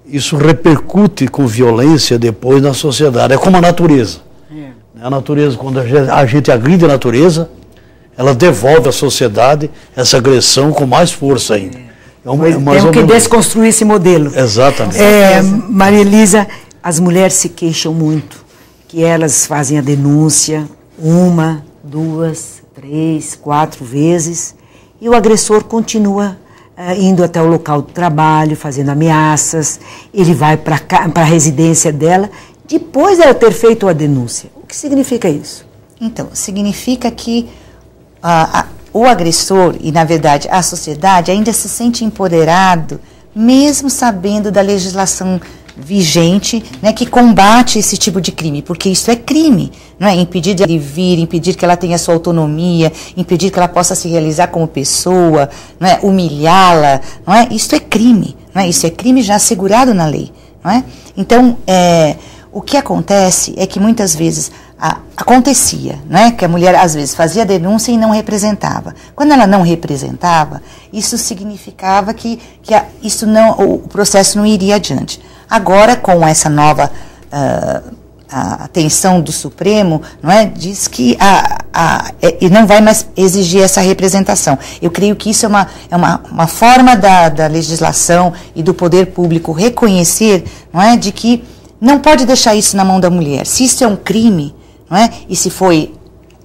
isso repercute com violência depois na sociedade. É como a natureza. A natureza, quando a gente agride a natureza, ela devolve à sociedade essa agressão com mais força ainda. Temos que desconstruir esse modelo. Exatamente. Maria Elisa, as mulheres se queixam muito, que elas fazem a denúncia 1, 2, 3, 4 vezes, e o agressor continua indo até o local do trabalho, fazendo ameaças, ele vai para a residência dela, depois dela ter feito a denúncia. O que significa isso? Então, significa que o agressor, e na verdade a sociedade, ainda se sente empoderado, mesmo sabendo da legislação vigente, né, que combate esse tipo de crime, porque isso é crime, não é? Impedir de ela vir, impedir que ela tenha sua autonomia, impedir que ela possa se realizar como pessoa, não é? Humilhá-la, não é? Isso é crime, não é? Isso é crime já assegurado na lei, não é? Então, o que acontece é que muitas vezes acontecia, né, que a mulher às vezes fazia a denúncia e não representava. Quando ela não representava, isso significava que o processo não iria adiante. Agora, com essa nova atenção do Supremo, não é, diz que e não vai mais exigir essa representação. Eu creio que isso é uma forma da legislação e do poder público reconhecer, não é, de que não pode deixar isso na mão da mulher. Se isso é um crime, não é? E se foi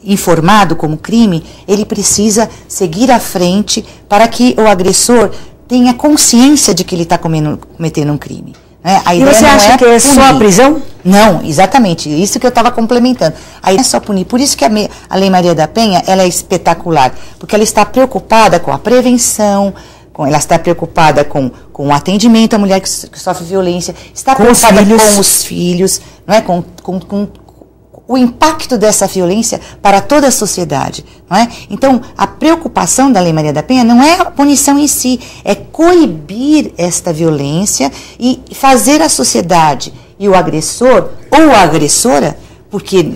informado como crime, ele precisa seguir à frente para que o agressor tenha consciência de que ele está cometendo um crime. Né? A ideia você acha que é só a prisão? Não, exatamente, isso que eu estava complementando. Aí não é só punir, por isso que a Lei Maria da Penha ela é espetacular, porque ela está preocupada com a prevenção, ela está preocupada com o atendimento à mulher que sofre violência, está preocupada com os filhos, não é? com o impacto dessa violência para toda a sociedade. Não é? Então, a preocupação da Lei Maria da Penha não é a punição em si, é coibir esta violência e fazer a sociedade e o agressor ou a agressora, porque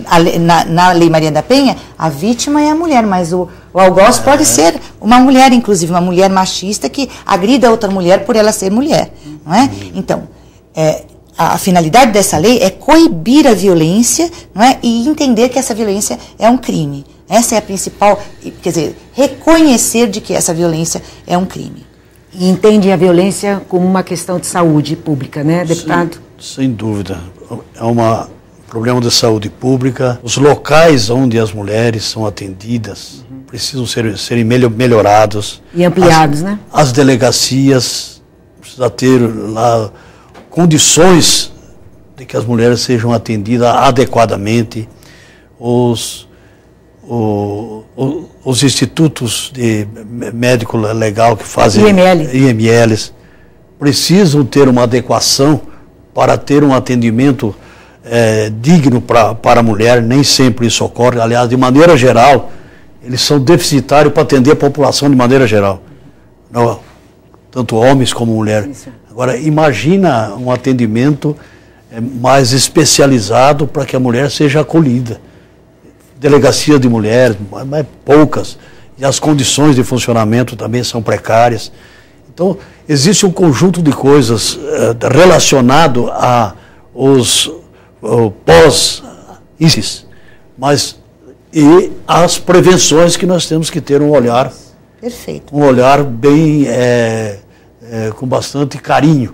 na Lei Maria da Penha a vítima é a mulher, mas o algoz pode ser uma mulher, inclusive uma mulher machista que agrida outra mulher por ela ser mulher. Não é? Então, a finalidade dessa lei é coibir a violência, não é? E entender que essa violência é um crime. Essa é a principal, quer dizer, reconhecer de que essa violência é um crime. E entende a violência como uma questão de saúde pública, né, deputado? Sem dúvida. É um problema de saúde pública. Os locais onde as mulheres são atendidas precisam serem melhorados. E ampliados, né? As delegacias precisam ter lá condições de que as mulheres sejam atendidas adequadamente, os institutos de médico legal que fazem IMLs precisam ter uma adequação para ter um atendimento digno para a mulher. Nem sempre isso ocorre, aliás, de maneira geral, eles são deficitários para atender a população de maneira geral, não, tanto homens como mulheres. Agora, imagina um atendimento mais especializado para que a mulher seja acolhida. Delegacia de mulheres, mas poucas. E as condições de funcionamento também são precárias. Então, existe um conjunto de coisas relacionado aos pós-índices, mas e as prevenções que nós temos que ter um olhar. Perfeito. Um olhar bem... com bastante carinho.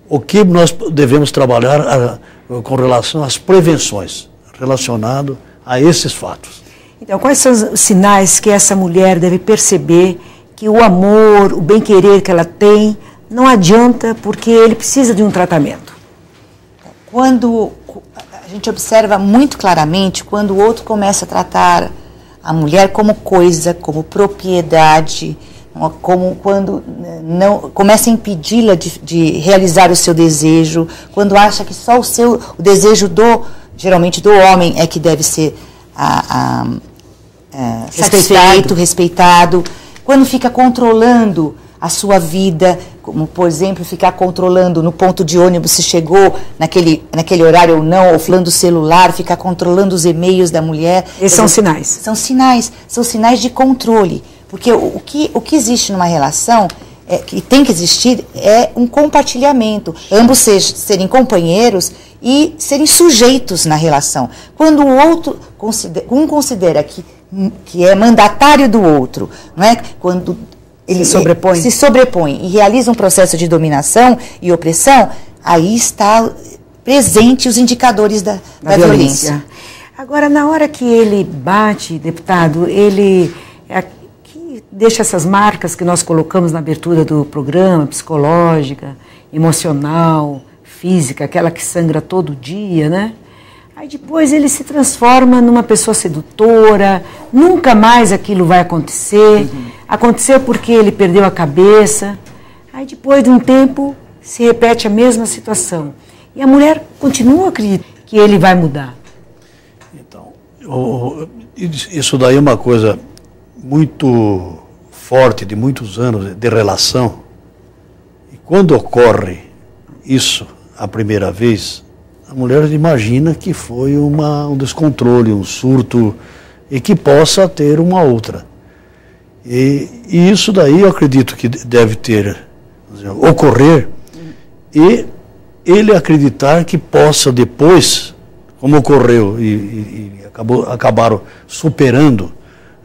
O que nós devemos trabalhar com relação às prevenções relacionado a esses fatos. Então, quais são os sinais que essa mulher deve perceber que o amor, o bem-querer que ela tem, não adianta porque ele precisa de um tratamento? Quando a gente observa muito claramente, quando o outro começa a tratar a mulher como coisa, como propriedade, como quando não começa a impedi-la de realizar o seu desejo, quando acha que só o desejo geralmente do homem é que deve ser satisfeito, respeitado, quando fica controlando a sua vida, como por exemplo ficar controlando no ponto de ônibus se chegou naquele horário ou não, ou falando do celular, ficar controlando os e-mails da mulher. Esses são sinais. São sinais de controle. Porque o que existe numa relação que tem que existir é um compartilhamento, ambos serem companheiros e serem sujeitos na relação. Quando o outro considera que é mandatário do outro, não é? Quando ele se sobrepõe e realiza um processo de dominação e opressão, aí está presente os indicadores da violência. Agora, na hora que ele bate, deputado, ele deixa essas marcas que nós colocamos na abertura do programa, psicológica, emocional, física, aquela que sangra todo dia, né? Aí depois ele se transforma numa pessoa sedutora, nunca mais aquilo vai acontecer. Aconteceu porque ele perdeu a cabeça. Aí depois de um tempo se repete a mesma situação. E a mulher continua acreditando que ele vai mudar. Então, isso daí é uma coisa muito forte, de muitos anos de relação. E quando ocorre isso a primeira vez, a mulher imagina que foi um descontrole, um surto, e que possa ter uma outra. E isso daí eu acredito que deve ocorrer, e ele acreditar que possa depois, como ocorreu, e acabaram superando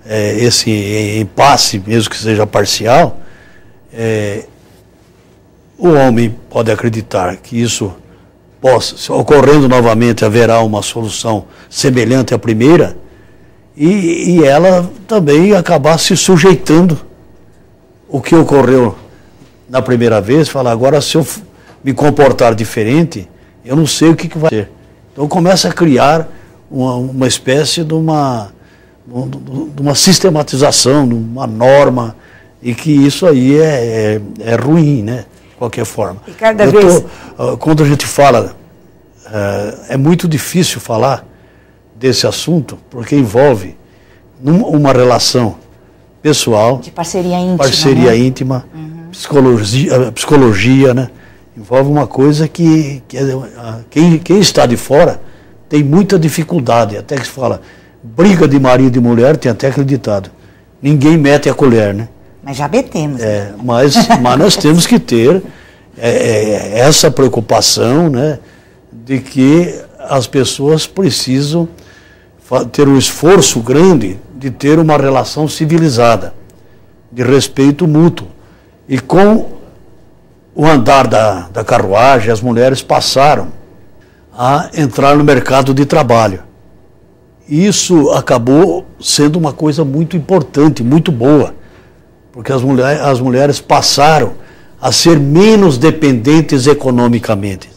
esse impasse, mesmo que seja parcial, o homem pode acreditar que isso possa, ocorrendo novamente, haverá uma solução semelhante à primeira, e ela também acabar se sujeitando o que ocorreu na primeira vez, falar, agora se eu me comportar diferente, eu não sei o que vai ser. Então começa a criar uma espécie de uma sistematização, de uma norma, e que isso aí é ruim, né? De qualquer forma. E cada vez... Quando a gente fala, é muito difícil falar desse assunto, porque envolve uma relação pessoal, de parceria íntima, né? Psicologia, né? Envolve uma coisa que quem está de fora tem muita dificuldade, até que se fala briga de marido e mulher, tem até acreditado. Ninguém mete a colher, né? Mas já betemos. Mas nós temos que ter essa preocupação, né, de que as pessoas precisam ter um esforço grande de ter uma relação civilizada, de respeito mútuo. E com o andar da carruagem, as mulheres passaram a entrar no mercado de trabalho. Isso acabou sendo uma coisa muito importante, muito boa, porque as mulheres passaram a ser menos dependentes economicamente.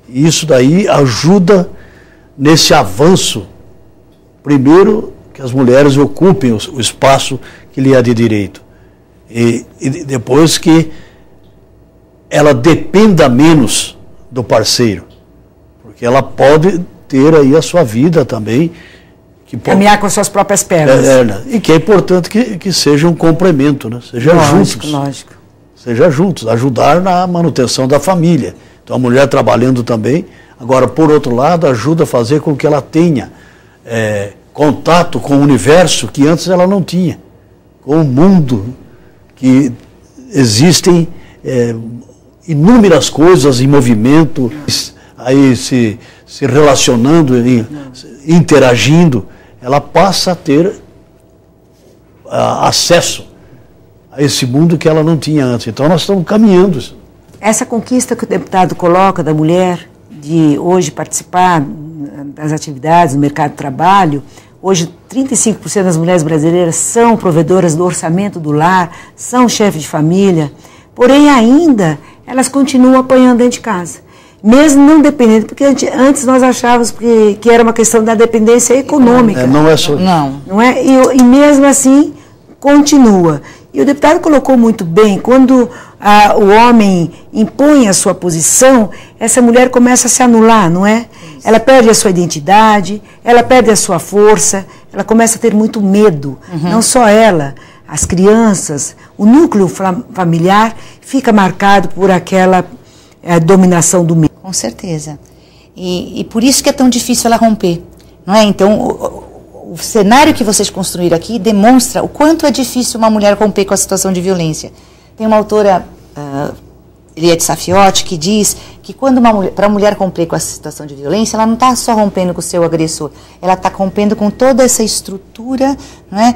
E isso daí ajuda nesse avanço, primeiro, que as mulheres ocupem o espaço que lhe é de direito, e depois que ela dependa menos do parceiro, porque ela pode ter aí a sua vida também. Caminhar com suas próprias pernas. E que é importante que seja um complemento, né? Seja juntos. Lógico. Seja juntos, ajudar na manutenção da família. Então a mulher trabalhando também, agora por outro lado ajuda a fazer com que ela tenha contato com o universo que antes ela não tinha, com o mundo, que existem inúmeras coisas em movimento, aí se relacionando, interagindo, ela passa a ter acesso a esse mundo que ela não tinha antes. Então nós estamos caminhando. Essa conquista que o deputado coloca da mulher, de hoje participar das atividades no mercado de trabalho, hoje 35% das mulheres brasileiras são provedoras do orçamento do lar, são chefes de família, porém ainda elas continuam apanhando dentro de casa. Mesmo não dependendo, porque antes nós achávamos que era uma questão da dependência econômica. Não é só. Não é? E mesmo assim, continua. E o deputado colocou muito bem, quando o homem impõe a sua posição, essa mulher começa a se anular, não é? Ela perde a sua identidade, ela perde a sua força, ela começa a ter muito medo. Não só ela, as crianças, o núcleo familiar fica marcado por aquela dominação do medo. Com certeza. E por isso que é tão difícil ela romper, não é? Então, o cenário que vocês construíram aqui demonstra o quanto é difícil uma mulher romper com a situação de violência. Tem uma autora, Eliette Safiotti, que diz que quando para a mulher romper com a situação de violência, ela não está só rompendo com o seu agressor, ela está rompendo com toda essa estrutura, não é,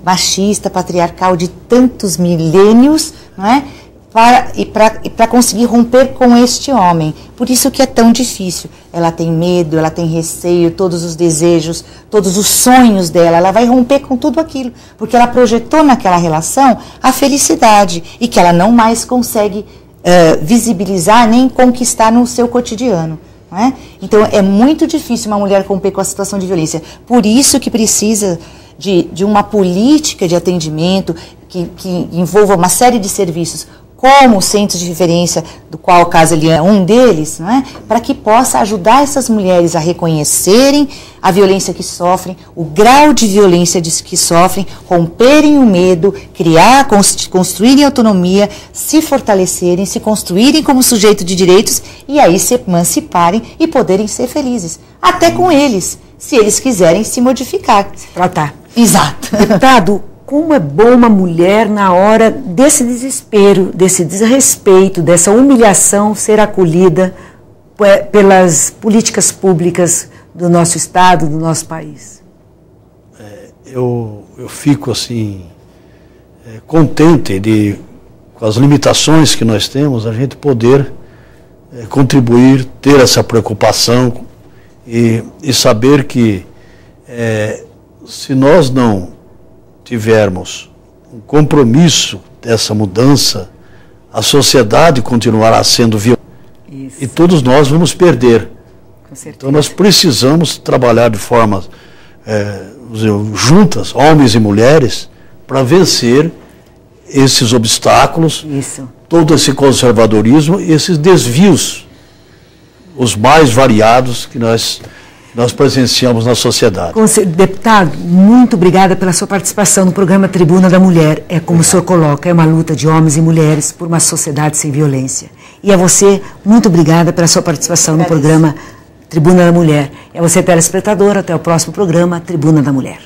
machista, patriarcal de tantos milênios, não é? Para conseguir romper com este homem. Por isso que é tão difícil. Ela tem medo, ela tem receio, todos os desejos, todos os sonhos dela, ela vai romper com tudo aquilo, porque ela projetou naquela relação a felicidade e que ela não mais consegue visibilizar nem conquistar no seu cotidiano. Não é? Então é muito difícil uma mulher romper com a situação de violência. Por isso que precisa de uma política de atendimento que envolva uma série de serviços, como o centro de referência, do qual o caso ele é um deles, não é? Para que possa ajudar essas mulheres a reconhecerem a violência que sofrem, o grau de violência que sofrem, romperem o medo, construírem autonomia, se fortalecerem, se construírem como sujeito de direitos e aí se emanciparem e poderem ser felizes, até com eles, se eles quiserem se modificar. Se tratar. Exato. Deputado, como é bom uma mulher na hora desse desespero, desse desrespeito, dessa humilhação ser acolhida pelas políticas públicas do nosso Estado, do nosso país. Eu fico assim contente de, com as limitações que nós temos, a gente poder contribuir, ter essa preocupação e saber que se nós não tivermos um compromisso dessa mudança, a sociedade continuará sendo violenta. Isso. E todos nós vamos perder. Com certeza. Então nós precisamos trabalhar de forma juntas, homens e mulheres, para vencer esses obstáculos, isso, todo esse conservadorismo e esses desvios, os mais variados que nós presenciamos na sociedade. Deputado, muito obrigada pela sua participação no programa Tribuna da Mulher. É como o senhor coloca, é uma luta de homens e mulheres por uma sociedade sem violência. E a você, muito obrigada pela sua participação no programa Tribuna da Mulher. É você, telespectador, até o próximo programa Tribuna da Mulher.